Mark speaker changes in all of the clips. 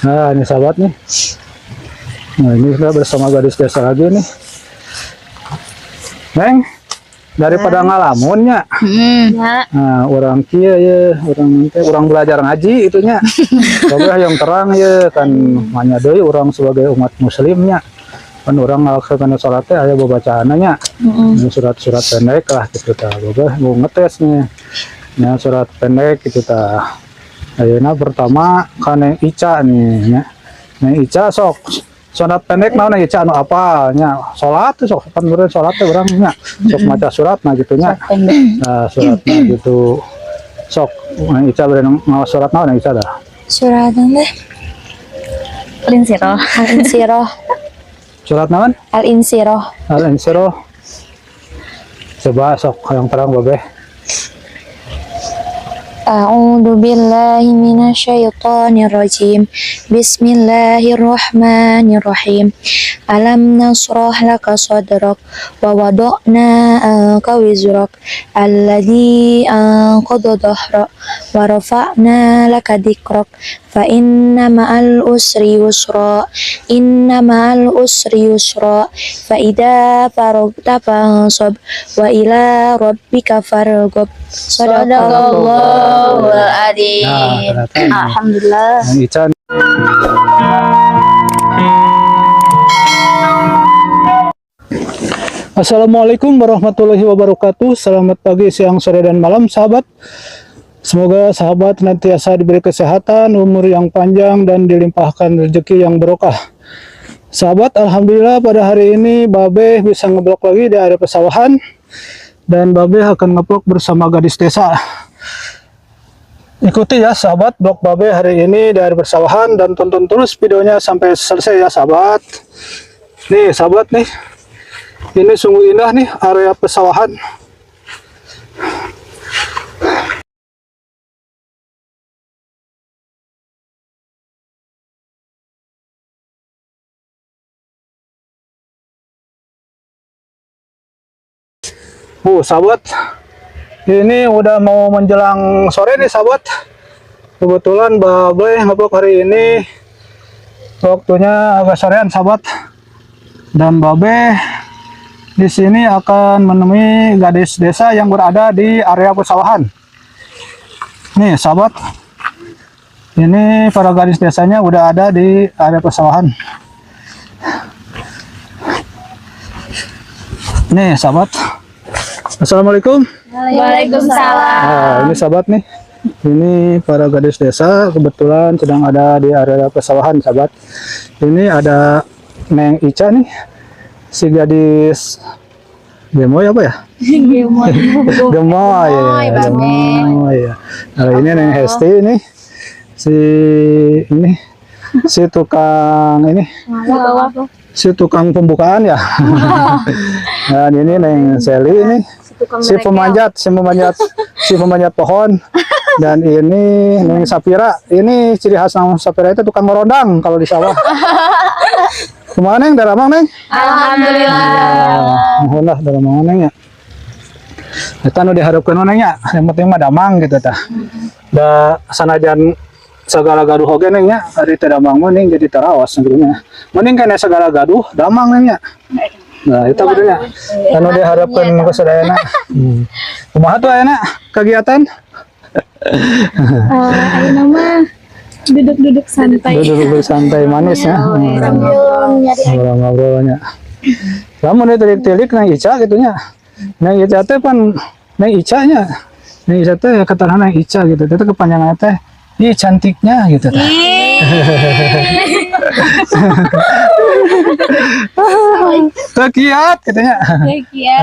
Speaker 1: Nah, ini sahabat nih. Nah, ini kita bersama gadis desa lagi nih. Neng, daripada ngalamunnya. Nah, orang kia ya, orang belajar ngaji itunya. Coba yang terang ya kan manya deui orang sebagai umat muslimnya. Kan orang ngalaksanakan salat teh aya babacaannya. Surat-surat pendek lah gitu tah. Boga mau ngetes nih. Ya, surat pendek gitu tah. Ayeuna pertama kana Ica nih nya. Neng Ica sok salat pendek naon Ica anu apal nya. Salat tuh sok kan urang salat teh urang nya. Sok maca surat nah gitu nya. Nah, suratnya gitu. Sok Neng Ica bere ngaos surat naon Ica dah.
Speaker 2: Surat teh Al-Insyirah. Al-Insyirah.
Speaker 1: Surat naon?
Speaker 2: Al-Insyirah.
Speaker 1: Al-Insyirah. Coba sok yang terang babeh.
Speaker 2: A'udzu billahi minasyaitonir rajim. Bismillahirrahmanirrahim. Alam nasrah laka sadrak wa wada'na anka wizrak alladzi anqadha dhahrak wa rafa'na laka dzikrak fa inna ma'al usri yusra fa idza faragta fansab wa ila rabbika farghab. Sadaqallahul adzim. Alhamdulillah.
Speaker 1: Neng Ica. Assalamualaikum warahmatullahi wabarakatuh. Selamat pagi, siang, sore, dan malam sahabat. Semoga sahabat senantiasa diberi kesehatan, umur yang panjang, dan dilimpahkan rezeki yang berkah. Sahabat, alhamdulillah pada hari ini Babe bisa ngeblok lagi di area pesawahan. Dan Babe akan ngeblok bersama gadis desa. Ikuti ya sahabat blog Babe hari ini di area persawahan dan tonton terus videonya sampai selesai ya sahabat. Nih sahabat nih. Ini sungguh indah nih area pesawahan. Sahabat, ini udah mau menjelang sore nih sahabat. Kebetulan Babe ngeblok hari ini waktunya agak sorean sahabat. Dan Babe di sini akan menemui gadis desa yang berada di area pesawahan. Nih sahabat, ini para gadis desanya udah ada di area pesawahan. Nih sahabat, assalamualaikum.
Speaker 2: Waalaikumsalam.
Speaker 1: Nah, ini sahabat nih, ini para gadis desa kebetulan sedang ada di area pesawahan sahabat. Ini ada Neng Ica nih, si gadis Gemoy apa ya? Gemoy. Gemoy ya. Nah, ini Neng Hesti ini, si tukang ini, si tukang pembukaan ya. Dan ini Neng Seli ini, si pemanjat pohon. Dan ini Neng Sapira, ini ciri khas Neng Sapira itu tukang merondang kalau di sawah. Kemana Neng? Dari Amang Neng?
Speaker 2: Alhamdulillah.
Speaker 1: Alhamdulillah dari Amang Neng ya. Kita nu diharapkan Neng ya, yang penting mah damang gitu tah. Da sanajan segala gaduh oge Neng ya, ari teh damang mah Neng jadi tarawas negerinya. Mending kana segala gaduh damang Neng ya. Nah, itu bedanya. Anu diharapkan kesadayana. Kumaha tuh ayeuna kegiatan?
Speaker 2: Ayeuna mah duduk-duduk santai.
Speaker 1: Duduk santai manis ya.
Speaker 2: Sambil nyari
Speaker 1: Ngobrol-ngobrolnya. Lamun ditelik-telik Neng Ica gitunya. Neng Ica teh pan Neng Ica nya. Neng Ica teh ketarana Neng Ica gitu. Itu kepanjangan teh ih cantiknya gitu teh. Kekiat katanya.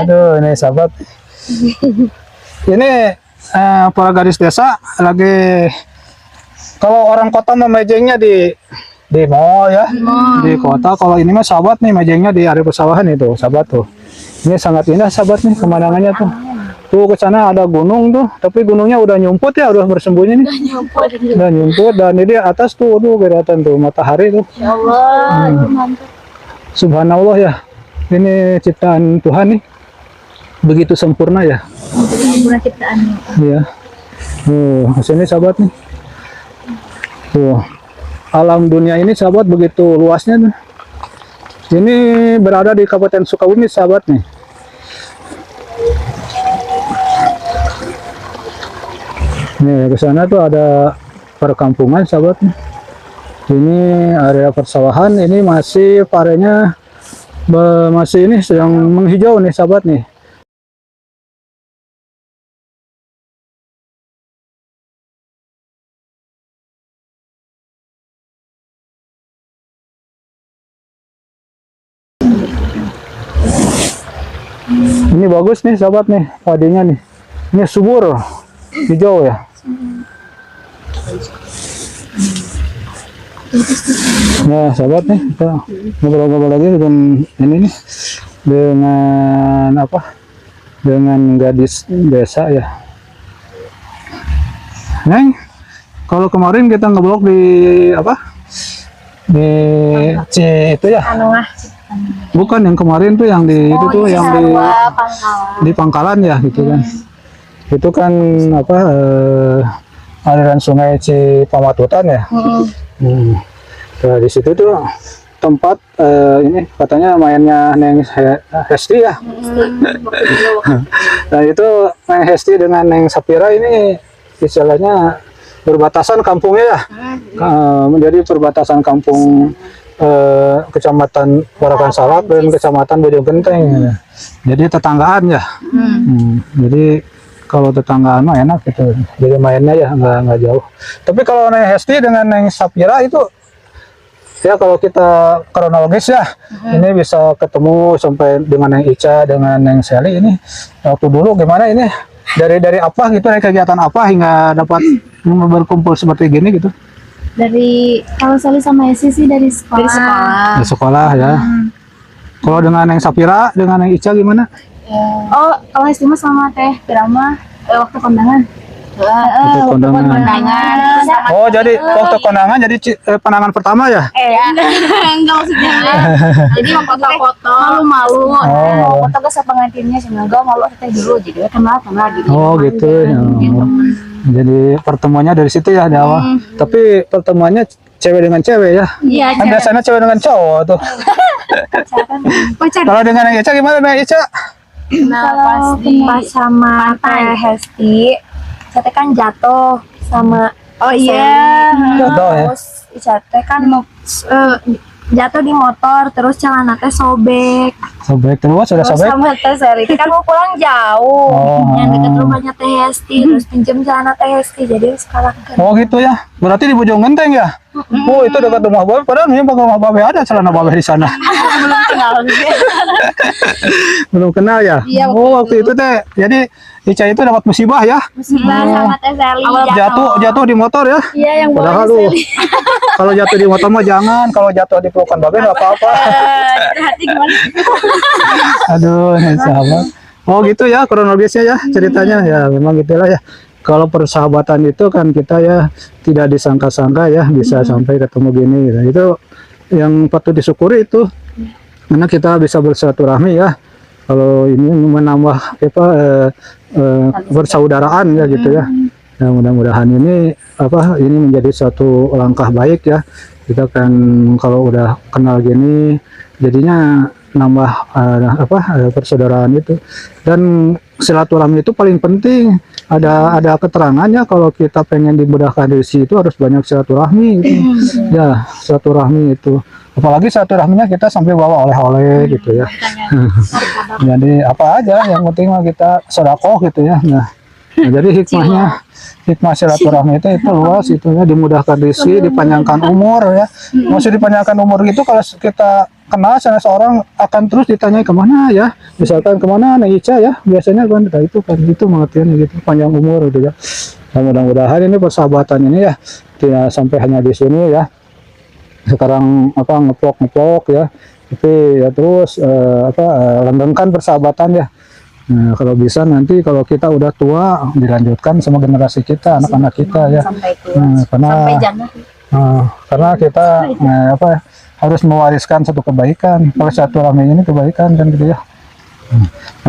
Speaker 1: Aduh, ini sahabat. Ini para gadis desa lagi, kalau orang kota mah mejengnya di mall ya, di kota. Kalau ini mah sahabat nih mejengnya di area pesawahan itu sahabat tuh. Ini sangat indah sahabat nih pemandangannya tuh. Tuh ke sana ada gunung tuh, tapi gunungnya udah nyumput ya, udah bersembunyi nih. Udah nyumput dan ini di atas tuh kelihatan tuh matahari tuh.
Speaker 2: Ya Allah, mantap.
Speaker 1: Subhanallah ya. Ini ciptaan Tuhan nih. Begitu sempurna ya.
Speaker 2: Sempurna ciptaannya.
Speaker 1: Iya. Sini sahabat nih. Tuh, alam dunia ini sahabat begitu luasnya tuh. Ini berada di Kabupaten Sukabumi sahabat nih. Nih ke sana tuh ada perkampungan sahabat nih. Ini area persawahan, ini masih parenya masih ini sedang menghijau nih sahabat nih. Ini bagus nih sahabat nih padinya nih. Ini subur, hijau ya. Nah sahabat nih kita ngobrol-ngobrol lagi dengan ini nih, dengan apa? Dengan gadis desa ya. Neng, kalau kemarin kita ngeblok di apa? Di itu ya. Bukan yang kemarin tuh yang di itu tuh yang di Pangkalan ya gitu kan. Itu kan apa aliran sungai Cipamatutan ya. Nah, di situ tuh tempat ini katanya mainnya Neng Hesti ya. Nah itu Neng Hesti dengan Neng Sapira ini istilahnya perbatasan kampungnya ya. Menjadi perbatasan kampung Kecamatan Parakan Salak dan Kecamatan Bojonggenteng. Jadi tetanggaan ya. Jadi kalau tetanggaan mah enak gitu. Jadi mainnya ya nggak jauh. Tapi kalau Neng Hesti dengan Neng Sapira itu ya kalau kita kronologis ya ini bisa ketemu sampai dengan Neng Ica dengan Neng Seli ini waktu dulu gimana ini dari apa gitu, dari kegiatan apa hingga dapat berkumpul seperti gini gitu.
Speaker 2: Dari kalau Sally sama Esi sih dari sekolah.
Speaker 1: Di sekolah ya. Kalau dengan Neng Sapira, dengan Neng Ica gimana?
Speaker 2: Oh, kalau Esi mah sama Teh Pirama waktu kondangan.
Speaker 1: Waktu kondangan. Oh, jadi waktu kondangan jadi pandangan pertama ya?
Speaker 2: Enggak maksudnya. Jadi mau foto-foto, malu-malu.
Speaker 1: Oh.
Speaker 2: Foto ke pengantinnya semoga malu Teh dulu jadi kenal gitu.
Speaker 1: Oh, gitu. Jadi pertemuannya dari situ ya di awal. Tapi pertemuannya cewek dengan cewek ya?
Speaker 2: Iya,
Speaker 1: kan biasanya cewek dengan cowok tuh.
Speaker 2: pacar.
Speaker 1: Kalau dengan Neng Ica gimana Neng Ica?
Speaker 2: Nah, pas sama Teh Hesti, saya kan jatuh sama
Speaker 1: Jatuh ya?
Speaker 2: Terus Ica teh kan jatuh di motor, terus celana teh sobek.
Speaker 1: Sobek terus sudah sobek?
Speaker 2: Sama Teh Seri kan mau pulang jauh, yang dekat rumahnya Teh Hesti, terus pinjam celana Teh Hesti, jadi sekarang kan.
Speaker 1: Oh gitu ya, berarti di Bojonggenteng ya? Oh itu dekat rumah Babe, padahal ini rumah Babe ada celana Babe di sana.
Speaker 2: Belum kenal sih.
Speaker 1: Belum kenal ya?
Speaker 2: Iya,
Speaker 1: oh waktu itu teh, jadi Ica itu dapat musibah ya?
Speaker 2: Musibah sama Teh Seri.
Speaker 1: Jatuh di motor ya?
Speaker 2: Iya yang
Speaker 1: padahal lu kalau jatuh di motor mah jangan, kalau jatuh di pelukan Babe nggak apa-apa.
Speaker 2: Hati gimana?
Speaker 1: Aduh, sahabat. Oh gitu ya kronologisnya ya ceritanya ya memang gitulah ya. Kalau persahabatan itu kan kita ya tidak disangka-sangka ya bisa sampai ketemu gini gitu. Itu yang patut disyukuri itu karena kita bisa bersilaturahmi ya. Kalau ini menambah apa persaudaraan ya gitu ya. Nah, mudah-mudahan ini ini menjadi suatu langkah baik ya. Kita kan kalau udah kenal gini jadinya nambah persaudaraan itu. Dan silaturahmi itu paling penting. Ada keterangannya kalau kita pengen dimudahkan dari situ harus banyak silaturahmi gitu. Ya, silaturahmi itu. Apalagi silaturahminya kita sampai bawa oleh-oleh gitu ya. Jadi apa aja yang penting mah kita sedekah gitu ya. Nah, jadi hikmah silaturahmi itu luas itu ya, dimudahkan rezeki, dipanjangkan umur ya. Maksud dipanjangkan umur gitu kalau kita kenal salah seorang akan terus ditanya kemana ya, misalkan kemana Neng Ica ya, biasanya kan itu pengertiannya gitu, panjang umur gitu ya. Nah, mudah-mudahan ini persahabatan ini ya tidak sampai hanya di sini ya. Sekarang ngeplok ya, tapi ya terus langgengkan persahabatan ya. Nah, kalau bisa nanti kalau kita udah tua dilanjutkan sama generasi kita, anak-anak kita ya.
Speaker 2: Sampai tua, sampai jannah.
Speaker 1: Karena kita harus mewariskan satu kebaikan. Kalau silaturahmi ini kebaikan kan gitu ya.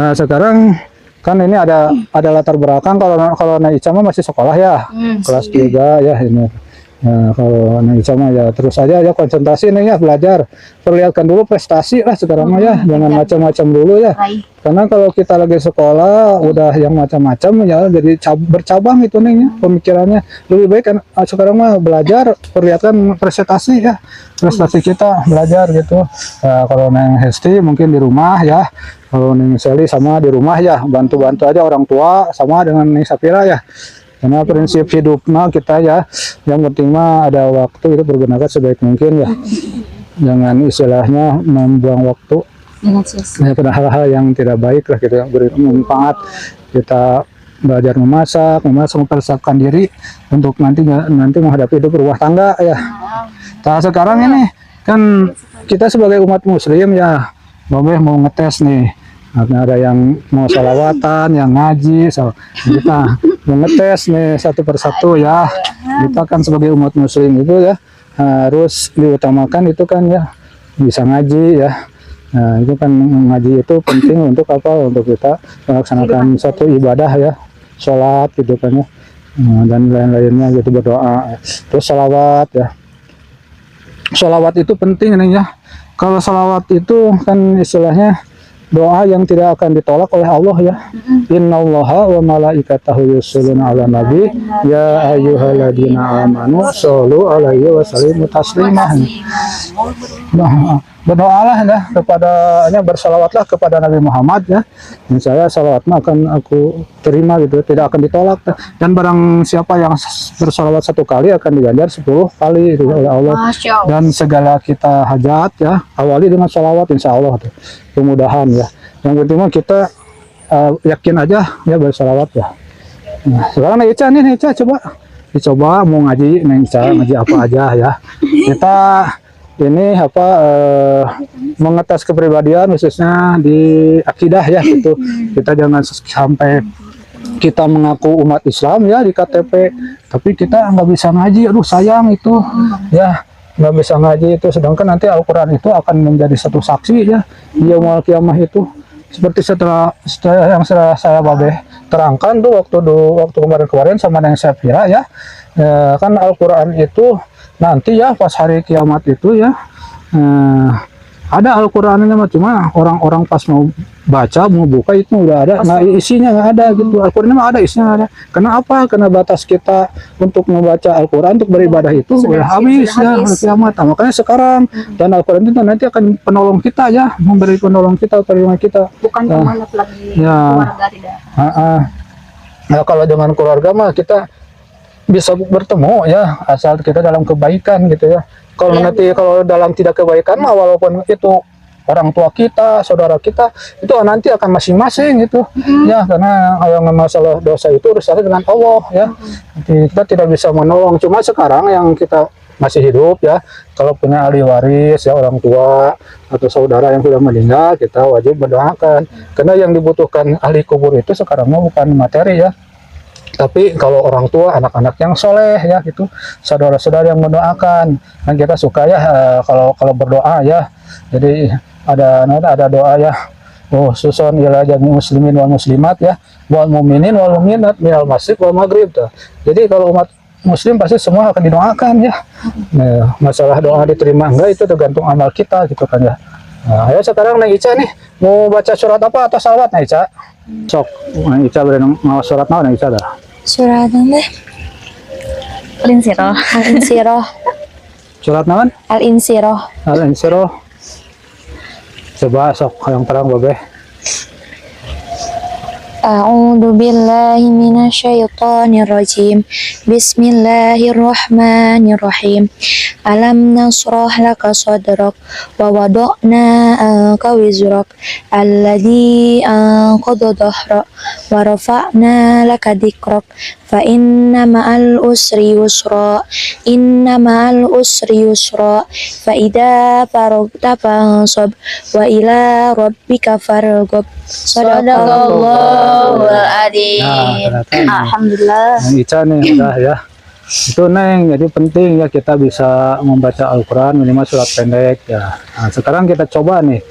Speaker 1: Nah, sekarang kan ini ada latar belakang kalau Neng Ica masih sekolah ya. Kelas 3 ya ini. Nah, kalau Neng Ica mah ya terus aja ya konsentrasi Neng ya belajar. Perlihatkan dulu prestasi lah sekarang mah ya, jangan macam-macam dulu ya. Karena kalau kita lagi sekolah udah yang macam-macam ya jadi bercabang itu Neng ya pemikirannya. Lebih baik kan sekarang mah belajar, perlihatkan prestasi ya. Prestasi kita belajar gitu. Kalau Neng Hesti mungkin di rumah ya. Kalau Neng Seli sama di rumah ya, bantu-bantu aja orang tua sama dengan Neng Sapira ya. Karena prinsip hidupnya kita ya, yang penting mah ada waktu itu bergunakan sebaik mungkin ya. Jangan istilahnya membuang waktu pada hal-hal yang tidak baik lah gitu, beri manfaat. Kita belajar memasak, mempersiapkan diri untuk nanti menghadapi hidup berumah tangga ya. Nah sekarang ini kan kita sebagai umat muslim ya, Babeh mau ngetes nih. Ada yang mau salawatan, yang ngaji, kita mau ngetes nih satu persatu ya. Kita kan sebagai umat muslim itu ya harus diutamakan itu kan ya bisa ngaji ya. Nah itu kan ngaji itu penting untuk apa? Untuk kita melaksanakan satu ibadah ya, sholat gitu kan ya, dan lain-lainnya gitu, berdoa. Terus salawat ya. Salawat itu penting nih ya. Kalau salawat itu kan istilahnya doa yang tidak akan ditolak oleh Allah ya. Innallaha wa malaikatahu yusholluna 'alan nabi ya ayyuhalladzina amanu shollu 'alaihi wa sallimu taslimah. Berdoalah ya kepadanya, bersalawatlah kepada Nabi Muhammad ya. Saya salawatnya akan aku terima gitu, tidak akan ditolak. Dan barang siapa yang bersalawat 1 kali akan diganjar 10 kali gitu, oleh Allah. Dan segala kita hajat ya awali dengan salawat, insya Allah tuh kemudahan ya. Yang penting kita yakin aja ya bersalawat ya. Nah, sekarang Neng Ica nih, Ica dicoba mau ngaji, Neng Ica ngaji apa aja ya. Kita ini apa mengetes kepribadian khususnya di akidah ya gitu. Kita jangan sampai kita mengaku umat Islam ya di KTP, tapi kita nggak bisa ngaji, aduh sayang itu ya, nggak bisa ngaji itu. Sedangkan nanti Al-Quran itu akan menjadi satu saksi ya di yaumul kiamah itu. Seperti setelah yang saya Babeh terangkan tuh waktu kemarin sama yang saya Sapira ya, kan Al-Quran itu nanti ya pas hari kiamat itu ya ada Al-Qurannya, cuma orang-orang pas mau baca mau buka itu udah ada, nah isinya nggak ada gitu. Al-Qurannya mah ada, isinya ada. Kenapa? Karena batas kita untuk membaca Al-Quran untuk beribadah itu sudah habis ya hari kiamat. Nah, makanya sekarang dan Al-Quran itu nanti akan penolong kita ya, memberi penolong kita, penolong kita. Bukan pembalap lagi keluarga tidak. Nah, kalau dengan keluarga mah kita bisa bertemu ya asal kita dalam kebaikan gitu ya. Kalau nanti kalau dalam tidak kebaikan mah walaupun itu orang tua kita, saudara kita, itu nanti akan masing-masing gitu ya, karena yang masalah dosa itu urusannya dengan Allah ya. Nanti kita tidak bisa menolong. Cuma sekarang yang kita masih hidup ya, kalau punya ahli waris ya, orang tua atau saudara yang sudah meninggal, kita wajib mendoakan. Karena yang dibutuhkan ahli kubur itu sekarang mah bukan materi ya, tapi kalau orang tua, anak-anak yang soleh ya gitu, saudara-saudara yang mendoakan. Dan kita suka ya kalau berdoa ya. Jadi ada doa ya. Oh susun ila jami muslimin wal muslimat ya, wal mu'minin wal mu'minat minal masjid wal maghrib tuh. Jadi kalau umat muslim pasti semua akan didoakan ya. Nah, masalah doa diterima enggak itu tergantung amal kita gitu kan ya. Nah, ayo sekarang Neng Ica nih mau baca surat apa atau salawat Neng Ica? Sok Neng Ica mau surat apa Neng Ica dah?
Speaker 2: Surat apa? Al-Insyirah. Al-Insyirah.
Speaker 1: Surat naon?
Speaker 2: Al-Insyirah.
Speaker 1: Al-Insyirah. Coba sok yang terang Babeh.
Speaker 2: A'udzu billahi minasyaitonir rajim. Bismillahirrahmanirrahim. Alam nasrah laka sadrak wa wada'na anka wizrak alladzi anqadha dhahrak wa rafa'na laka dzikrak fa inna ma'al usri yusra fa idza faragta fansab wa ila rabbika farghab. Sadaqallahul adzim. Alhamdulillah.
Speaker 1: Neng Ica nih udah ya. Itu Neng, jadi penting ya kita bisa membaca Al-Quran minimal surat pendek ya. Nah, sekarang kita coba nih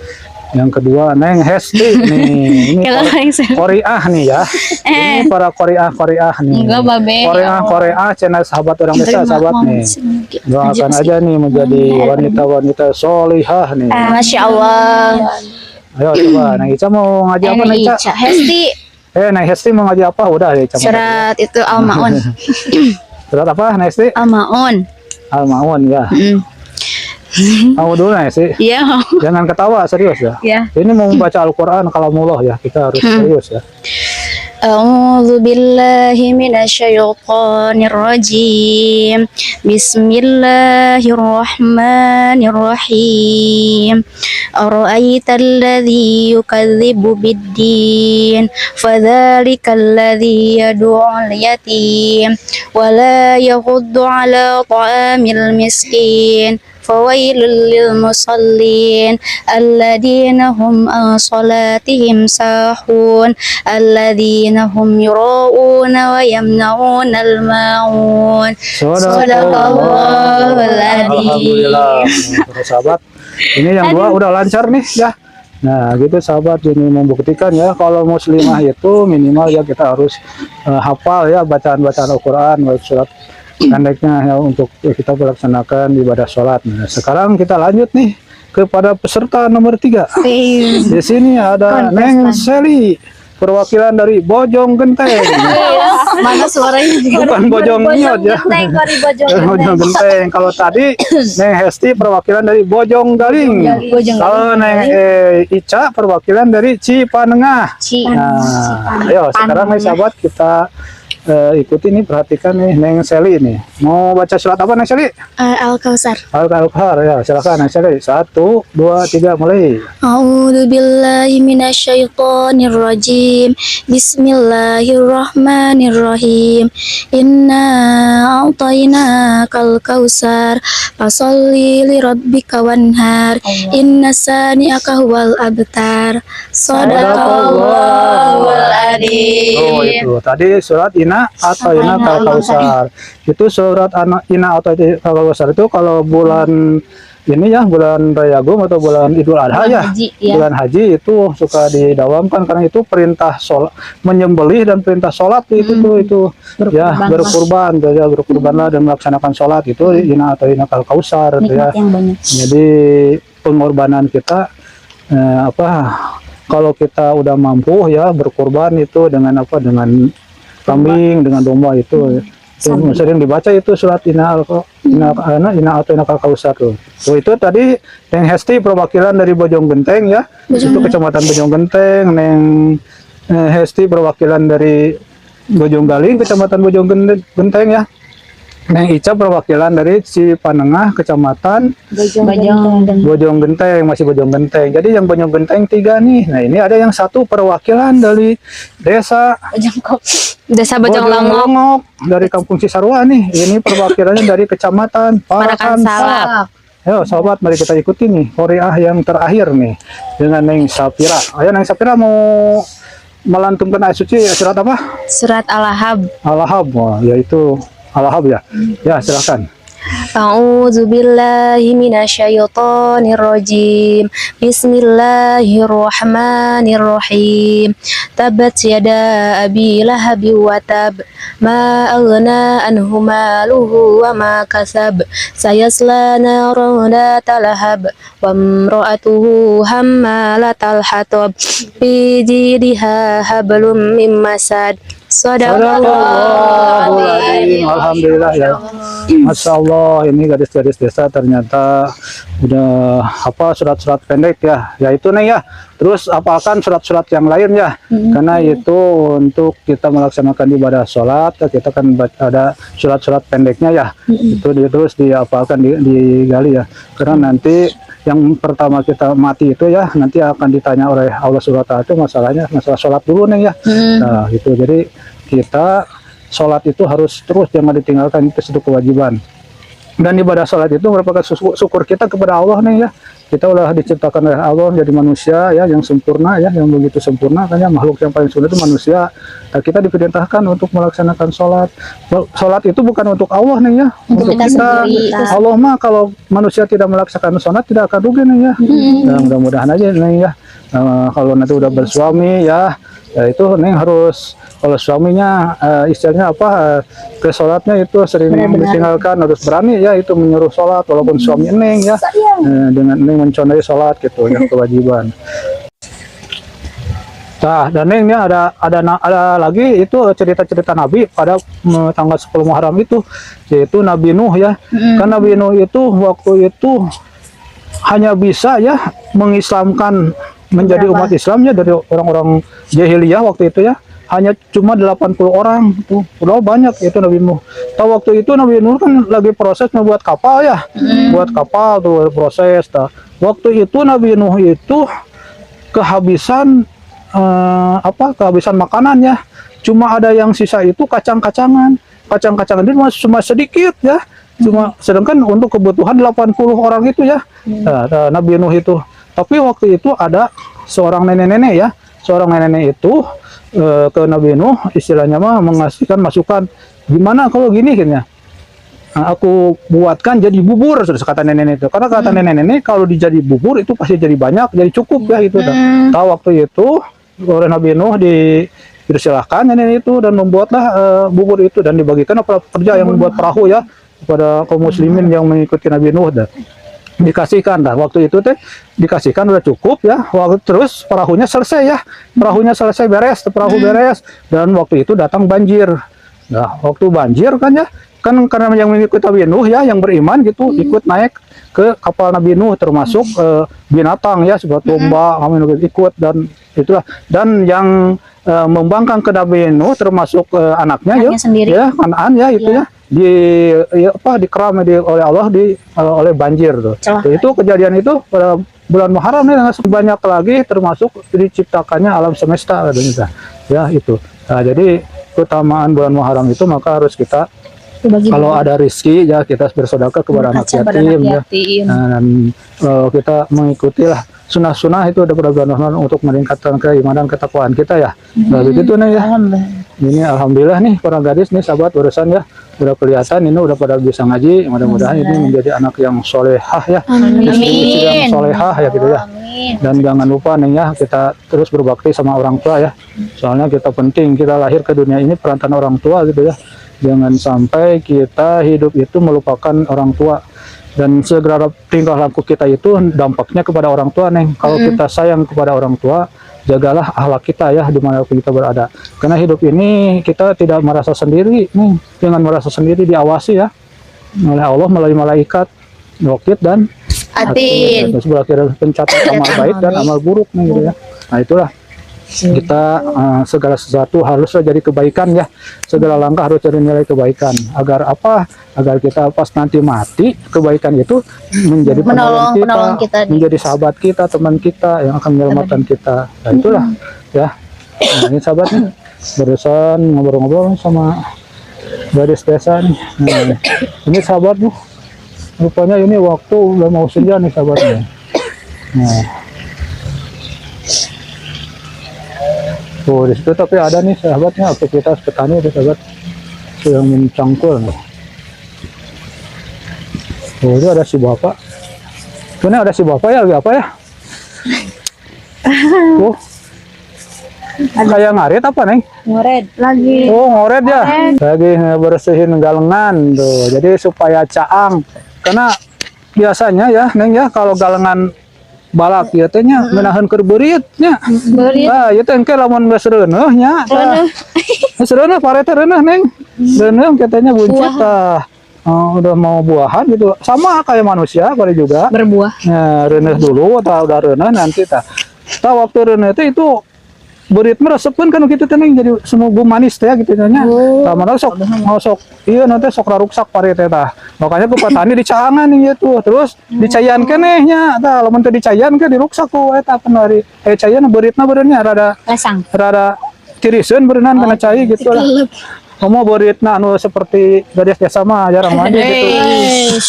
Speaker 1: Yang kedua Neng Hesti nih. Ini
Speaker 3: Kalau yang saya
Speaker 1: Korea nih ya. Ini para Korea nih.
Speaker 3: enggak babe.
Speaker 1: Korea channel sahabat orang desa sahabat nih. Doakan aja nih menjadi wanita-wanita solihah nih.
Speaker 3: Masya Allah.
Speaker 1: Ayo coba Neng Ica mau ngaji apa Neng Ica?
Speaker 3: Hesti.
Speaker 1: Neng Hesti mau ngaji apa? Udah ya Ica.
Speaker 3: Surat itu Al-Maun.
Speaker 1: Surat apa Neng Hesti?
Speaker 3: Al-Maun.
Speaker 1: Al-Maun ya. Mau dulu Neng Hesti.
Speaker 3: Iya.
Speaker 1: Jangan ketawa, serius ya.
Speaker 3: Ya.
Speaker 1: Ini mau membaca Al-Quran kalamullah ya, kita harus serius ya.
Speaker 3: A'udzu billahi minasyaitonir rajim. Bismillahirrahmanirrahim. Ara'aital ladzi yukadzibu biddin fadzalikal ladzi yad'ul yatim wa la yaghuddu 'ala ta'amil miskin. فويل للمصلين الذين هم عن صلاتهم ساهون الذين هم يراءون ويمنعون الماعون Sadaqallahul adzim.
Speaker 1: Alhamdulillah. Terus sahabat, ini yang dua udah lancar nih ya. Nah gitu sahabat, ini membuktikan ya kalau muslimah itu minimal ya kita harus hafal ya bacaan-bacaan Al-Quran, surat pendeknya ya untuk kita melaksanakan ibadah sholat. Nah, sekarang kita lanjut nih kepada peserta nomor 3. Di sini ada Neng Seli, perwakilan dari Bojong Genteng.
Speaker 3: Mana suaranya juga?
Speaker 1: Bukan Bojong Nyot ya. Bojong Genteng. Kalau tadi Neng Hesti perwakilan dari Bojong Galing. Kalau Neng Ica perwakilan dari Cipanengah. Nah, ayo sekarang nih sahabat kita ikuti nih, perhatikan nih Neng Seli nih. Mau baca surat apa Neng Seli?
Speaker 3: Al-Kautsar.
Speaker 1: Al-Kautsar ya, silakan Neng Seli. 1, 2, 3 mulai.
Speaker 3: A'udzu billahi minasyaitonir rajim. Bismillahirrahmanirrahim. Inna a'tainakal kautsar fasholli lirabbika wanhar. Inna sani'aka huwal abtar. Shadaqallahul adzim.
Speaker 1: Oh itu tadi surat Ina atau Ina Kautsar. Itu surat Ina atau Kautsar itu kalau bulan ini ya, bulan Rayagum atau bulan Idul Adha ya. Bulan haji itu suka didawamkan karena itu perintah sholat, menyembelih dan perintah sholat itu ya berkurban ya, berkurbanlah dan melaksanakan sholat itu Ina atau Ina Kautsar ya. Jadi pengorbanan kita kalau kita udah mampu ya berkurban itu dengan kambing, dengan domba itu sering dibaca itu surat Ina atau Ina Kautsar tuh. Itu tadi Neng Hesti perwakilan dari Bojong Genteng ya. Itu kecamatan Bojong Genteng. Neng Hesti perwakilan dari Bojong Galing, kecamatan Bojong Genteng ya. Neng Ica perwakilan dari Cipanengah, kecamatan Bojong Genteng, masih Bojong Genteng. Jadi yang Bojong Genteng 3 nih. Nah ini ada yang 1 perwakilan dari desa Bojong Longok dari Kampung Cisarua nih. Ini perwakilannya dari kecamatan Parakan Salak. Ayo sobat, mari kita ikuti nih Korea yang terakhir nih dengan Neng Sapira. Ayo Neng Sapira mau melantunkan ayat suci surat apa?
Speaker 3: Surat Al-Ahab.
Speaker 1: Al-Ahab, yaitu Al-Ahab ya. Ya, silakan.
Speaker 3: A'udzu billahi minasyaitonir rajim. Bismillahirrahmanirrahim. Tabat yada abi lahabi wa tab. Ma aghna anhu maluhu wa ma kasab. Sayasla naran dzata lahab. Wa imra'atuhu hammalatal hatab. Fi jidha hablum mim masad.
Speaker 1: Sadaqallahul Alhamdulillah ya. Masya Allah, ini gadis-gadis desa ternyata udah apa surat-surat pendek ya. Ya itu nih ya. Terus apalkan surat-surat yang lain ya. Karena itu untuk kita melaksanakan ibadah sholat, kita kan ada surat-surat pendeknya ya. Itu terus diapalkan, digali ya. Karena nanti yang pertama kita mati itu ya, nanti akan ditanya oleh Allah Subhanahu wa Ta'ala itu masalah sholat dulu nih ya. Nah itu jadi kita sholat itu harus terus, jangan ditinggalkan, itu satu kewajiban. Dan ibadah sholat itu merupakan syukur kita kepada Allah nih ya. Kita udah diciptakan oleh Allah jadi manusia ya yang sempurna ya, yang begitu sempurna kan ya, makhluk yang paling sempurna itu manusia. Nah, kita diperintahkan untuk melaksanakan sholat. Sholat itu bukan untuk Allah nih ya, untuk kita. Allah mah kalau manusia tidak melaksanakan sholat tidak akan rugi nih ya. Nah, mudah-mudahan aja nih ya. Kalau nanti udah bersuami ya itu neng harus, kalau suaminya istilahnya apa, ke sholatnya itu sering ditinggalkan, harus berani ya itu menyuruh sholat walaupun suami neng ya, dengan neng mencontohi sholat gitu ya, kewajiban. Nah, dan neng ya ada lagi itu cerita-cerita Nabi pada tanggal 10 Muharram itu, yaitu Nabi Nuh ya. Kan Nabi Nuh itu waktu itu hanya bisa ya mengislamkan, menjadi umat Islamnya dari orang-orang jahiliyah waktu itu ya, hanya cuma 80 orang tuh, udah banyak itu Nabi Nuh. Tahu waktu itu Nabi Nuh kan lagi proses membuat kapal ya, buat kapal tuh proses. Waktu itu Nabi Nuh itu kehabisan kehabisan makanan ya, cuma ada yang sisa itu kacang-kacangan itu cuma sedikit ya, cuma sedangkan untuk kebutuhan 80 orang itu ya. Nabi Nuh itu. Tapi waktu itu ada seorang nenek-nenek ya, seorang nenek itu ke Nabi Nuh istilahnya mah mengasihkan masukan, gimana kalau gini kan ya, aku buatkan jadi bubur, kata nenek itu. Karena kata nenek-nenek kalau dijadi bubur itu pasti jadi banyak, jadi cukup ya itu. Tahu waktu itu oleh Nabi Nuh dipersilahkan nenek itu dan membuatlah bubur itu dan dibagikan kepada pekerja yang membuat perahu ya, kepada kaum muslimin yang mengikuti Nabi Nuh. Dikasihkan waktu itu dikasihkan udah cukup ya, waktu terus perahunya selesai beres, perahu beres, dan waktu itu datang banjir. Nah waktu banjir kan ya, kan karena yang mengikuti Nabi Nuh ya, yang beriman gitu ikut naik ke kapal Nabi Nuh, termasuk binatang ya seperti domba ikut, dan itulah, dan yang membangkang ke Nabi Nuh termasuk anaknya ya Kanaan ya itu ya, dikeram oleh Allah oleh banjir tuh. Itu kejadian itu pada bulan Muharram nih, banyak lagi termasuk diciptakannya alam semesta ya itu. Nah, jadi keutamaan bulan Muharram itu maka harus kita kalau ada rezeki ya kita bersedekah kepada anak yatim ya. Dan kita mengikutilah sunnah-sunnah itu ada bulan untuk meningkatkan keimanan ketakwaan kita ya. Nah, begitu nih ya. Ini alhamdulillah nih para gadis nih sahabat urusan ya, udah kelihatan ini udah pada bisa ngaji, mudah-mudahan ini menjadi anak yang solehah ya, istri yang solehah ya gitu ya. Dan jangan lupa nih ya, kita terus berbakti sama orang tua ya, soalnya kita penting, kita lahir ke dunia ini perantaraan orang tua gitu ya. Jangan sampai kita hidup itu melupakan orang tua, dan segera tingkah laku kita itu dampaknya kepada orang tua nih. Kalau kita sayang kepada orang tua, jagalah akhlak kita ya dimanapun kita berada, karena hidup ini kita tidak merasa sendiri nih, jangan merasa sendiri, diawasi ya oleh Allah melalui malaikat Raqib dan Atid, sebagai pencatat amal baik dan amal buruk nih gitu ya. Nah itulah kita segala sesuatu harus jadi kebaikan ya, segala langkah harus jadi nilai kebaikan, agar apa, agar kita pas nanti mati kebaikan itu menjadi penolong kita, menjadi sahabat kita, teman kita yang akan menyelamatkan kita. Nah itulah ya. Nah, ini sahabatnya barusan ngobrol-ngobrol sama gadis desa nih. Nah, ini sahabatnya rupanya ini waktu udah mau senja nih sahabatnya. Nah tuh di situ tapi ada nih sahabatnya aktivitas petani itu sahabat yang mencangkul nih. Oh itu ada si bapak. Ini ada si bapak ya, lagi apa ya? Tuh kayak ngarit apa neng?
Speaker 2: Ngoret lagi.
Speaker 1: Oh ngoret ya, lagi bersihin galengan tuh. Jadi supaya caang, karena biasanya ya neng ya kalau galengan balak ya tehnya menahan kerberitnya. Nah, ieu teh engke lamun geus reuneuh nya. Geus reuneuh parete reuneuh neng. Reuneuh katanya buncit tah. Udah mau buahan gitu. Sama kayak manusia pada juga.
Speaker 3: Berbuah.
Speaker 1: Ya, reuneuh dulu tah udah reuneuh nanti tah. Tah waktu reuneuh teh itu berit meresepkeun kan kitu teh neng jadi semoga manis teh gitu nya. Tah mana sok ieu nanti sok raruksak parete tah. Makanya ku petani dicaangan nih tuh, terus dicayan keneh nya. Tah lamun teu dicayan ke diruksak ku eta penari. Cayan beritna beureunya rada
Speaker 3: Lesang.
Speaker 1: rada tiriseun beureunan kana cai gitu lah. Kamu beritna anu seperti gadis desa mah jarang mandi gitu.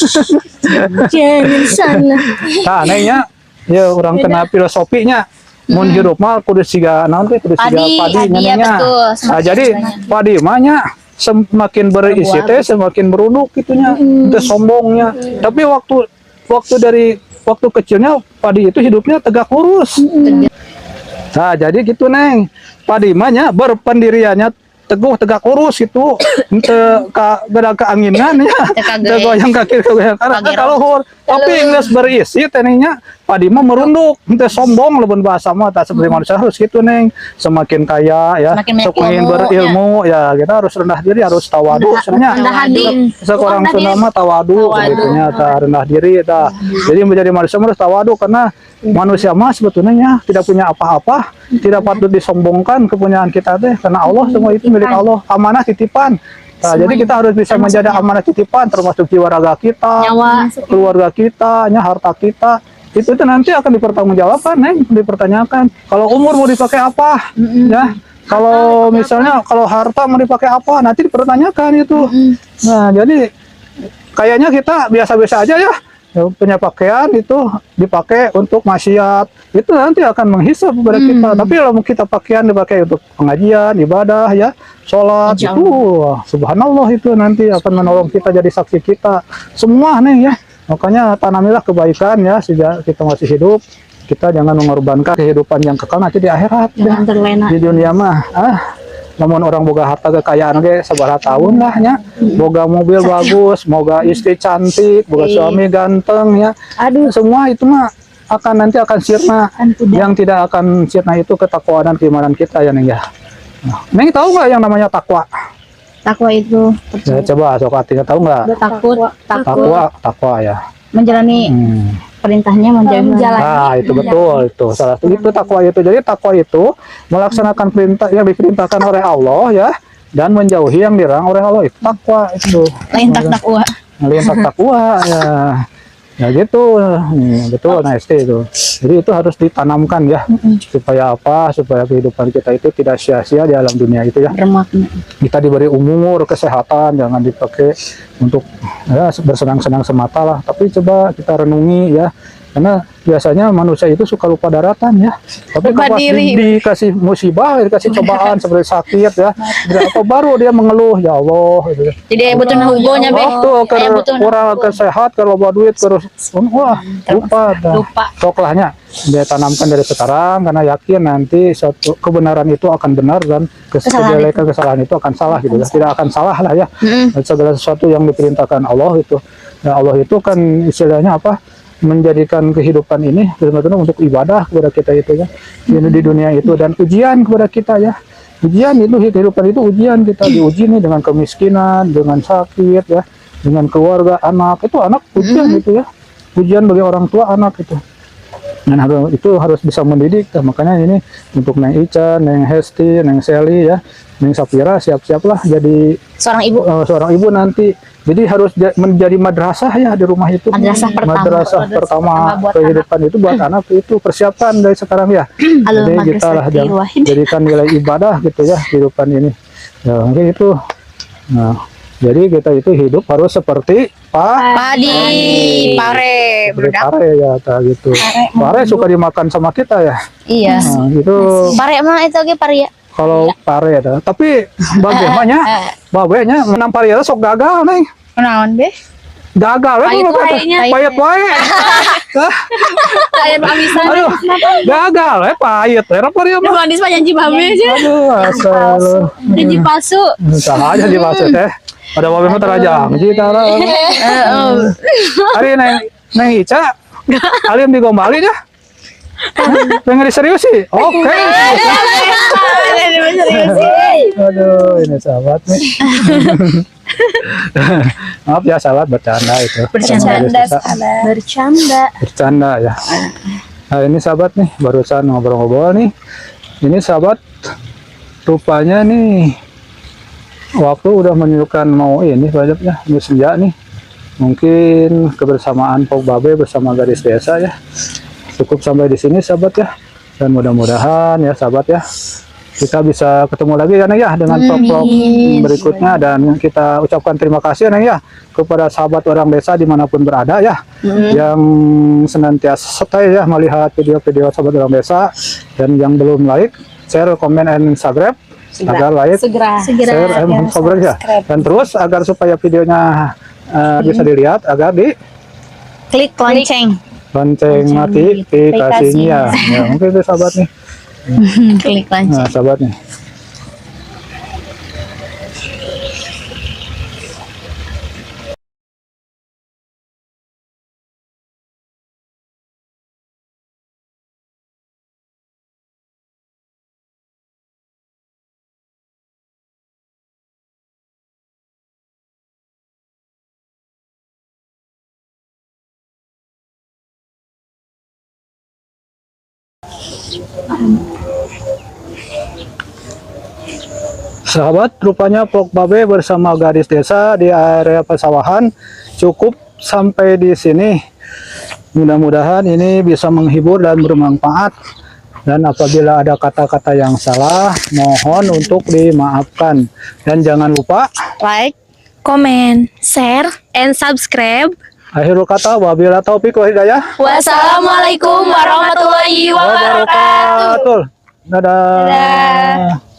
Speaker 3: Jangan salah.
Speaker 1: Nah, nengnya ya orang kena filosofinya. Mun hirup mah kudu siga naon teh kudu siga padi
Speaker 3: iya
Speaker 1: nya.
Speaker 3: betul.
Speaker 1: Nah, jadi padi mah nya semakin berisi teh semakin berunduk gitunya, teu sombongnya. Tapi waktu kecilnya padi itu hidupnya tegak lurus. Nah, jadi gitu Neng. Padi mah nya berpendiriannya teguh tegak lurus itu teu gada keanginan ya. Teu goyang kaki goyang kanan ka luhur. Tapi geus berisi teh nya padi mah merunduk, teu sombong leubeun bahasa mah tak seperti manusia harus gitu Neng. Semakin kaya ya, semakin berilmu ya, kita harus rendah diri, harus tawadu sebenarnya.
Speaker 3: Rendah hati.
Speaker 1: Seorang Sunda mah tawadu sebetulnya, rendah diri ta. Jadi menjadi manusia harus tawadu karena manusia mah sebetulnya tidak punya apa-apa, tidak patut disombongkan kepunyaan kita teh karena Allah semua itu milik Allah, amanah titipan. Nah, jadi kita harus bisa menjaga amanah titipan termasuk jiwa raga kita, keluarga kita, harta kita. Itu nanti akan dipertanggungjawabkan, Neng, dipertanyakan. Kalau umur mau dipakai apa, ya. Kalau misalnya kalau harta mau dipakai apa, nanti dipertanyakan itu. Nah, jadi kayaknya kita biasa-biasa aja ya. Punya pakaian itu dipakai untuk maksiat, itu nanti akan menghisap kepada kita. Tapi kalau kita pakaian dipakai untuk pengajian, ibadah ya, sholat itu, subhanallah itu nanti akan menolong kita jadi saksi kita semua nih ya. Makanya tanamilah kebaikan ya sejak kita masih hidup. Kita jangan mengorbankan kehidupan yang kekal nanti di akhirat. Ya. Di dunia mah namun orang boga harta kekayaan ge sabaraha tahun lah nya. Boga mobil bagus, boga istri cantik, boga suami ganteng ya. Aduh, semua itu mah nanti akan sirna. Yang tidak akan sirna itu ketakwaan dan keimanan kita ya Neng ya. Neng tahu nggak yang namanya takwa?
Speaker 3: Takwa itu
Speaker 1: Ya, coba sok artinya tahu nggak? Takwa ya.
Speaker 3: Menjalani perintahnya, menjalani.
Speaker 1: Nah, itu betul itu. Salah satu itu takwa itu. Jadi takwa itu melaksanakan perintah yang diperintahkan oleh Allah ya dan menjauhi yang dilarang oleh Allah. Itu takwa itu.
Speaker 3: Lain takwa.
Speaker 1: Lain takwa ya. Ya gitu, betul, nah itu. Jadi itu harus ditanamkan ya, supaya apa? Supaya kehidupan kita itu tidak sia-sia di alam dunia itu ya.
Speaker 3: Bermakna.
Speaker 1: Kita diberi umur, kesehatan, jangan dipakai untuk ya bersenang-senang semata lah. Tapi coba kita renungi ya, karena biasanya manusia itu suka lupa daratan ya. Tapi kalau dikasih musibah, dikasih cobaan seperti sakit ya, apa baru dia mengeluh ya Allah. Gitu.
Speaker 3: Jadi butuh hugonya be.
Speaker 1: Kurang kesehat, kalau bawa duit terus wah lupa. Soklahnya dia tanamkan dari sekarang karena yakin nanti suatu kebenaran itu akan benar dan kesalahan itu akan salah gitu ya. Tidak akan salah lah ya. Segala sesuatu yang diperintahkan Allah itu. Ya Allah itu kan istilahnya apa? Menjadikan kehidupan ini benar-benar untuk ibadah kepada kita itu ya di dunia itu dan ujian kepada kita ya. Ujian itu kehidupan itu ujian, kita diuji nih dengan kemiskinan, dengan sakit ya, dengan keluarga, anak itu anak ujian gitu ya, ujian bagi orang tua anak itu. Dan itu harus bisa mendidik. Nah, makanya ini untuk Neng Ica, Neng Hesti, Neng Seli ya, Neng Sapira siap-siaplah jadi seorang ibu nanti. Jadi harus menjadi madrasah ya di rumah itu. Madrasah pertama kehidupan itu buat anak itu persiapan dari sekarang ya. Jadi kita lah jadikan nilai ibadah gitu ya kehidupan ini. Ya mungkin itu. Nah, jadi kita itu hidup harus seperti pare ya gitu. Pare suka dimakan sama kita ya.
Speaker 3: Iya.
Speaker 1: Nah, gitu.
Speaker 3: Pare mah itu ge pare ya.
Speaker 1: Kalau pare ada, tapi bagaimana babenya menang pare sok gagal Neng.
Speaker 3: Naon be?
Speaker 1: Gagal payet wae.
Speaker 3: Payet amisan.
Speaker 1: Aduh, gagal payet. Era pare mah.
Speaker 3: Manis mah janji babe aja.
Speaker 1: Aduh, asal.
Speaker 3: Janji palsu.
Speaker 1: Salah aja janji palsu teh. Ada babe mah terajang. Citara. Hari Neng Ica. Kalian digombali ya? Pengen serius sih? Oke. Aduh, ini sahabat nih. Maaf ya sahabat, bercanda itu. Bercanda ya. Nah ini sahabat nih, barusan ngobrol-ngobrol nih. Ini sahabat, rupanya nih waktu udah menunjukkan mau ini banyaknya senja nih. Mungkin kebersamaan Pok Babe bersama gadis desa ya. Cukup sampai di sini sahabat ya. Dan mudah-mudahan ya sahabat ya, kita bisa ketemu lagi ya Neng ya dengan vlog-vlog berikutnya, dan kita ucapkan terima kasih Neng ya kepada sahabat orang desa dimanapun berada ya, yang senantiasa stay ya melihat video-video sahabat orang desa, dan yang belum like, share, komen, dan subscribe agar like, share, and subscribe ya, dan terus agar supaya videonya bisa dilihat agar di
Speaker 3: Klik lonceng.
Speaker 1: notifikasinya ya, mungkin itu sahabat nih.
Speaker 3: Klik lonceng.
Speaker 1: Nah, sahabat nih. Sahabat, rupanya Pok Babe bersama gadis desa di area pesawahan cukup sampai di sini. Mudah-mudahan ini bisa menghibur dan bermanfaat. Dan apabila ada kata-kata yang salah, mohon untuk dimaafkan. Dan jangan lupa
Speaker 3: Like,
Speaker 2: Komen, share, and subscribe.
Speaker 1: akhirul kata wabillahi taufiq wal hidayah.
Speaker 2: Wassalamualaikum warahmatullahi wabarakatuh.
Speaker 1: Dadah.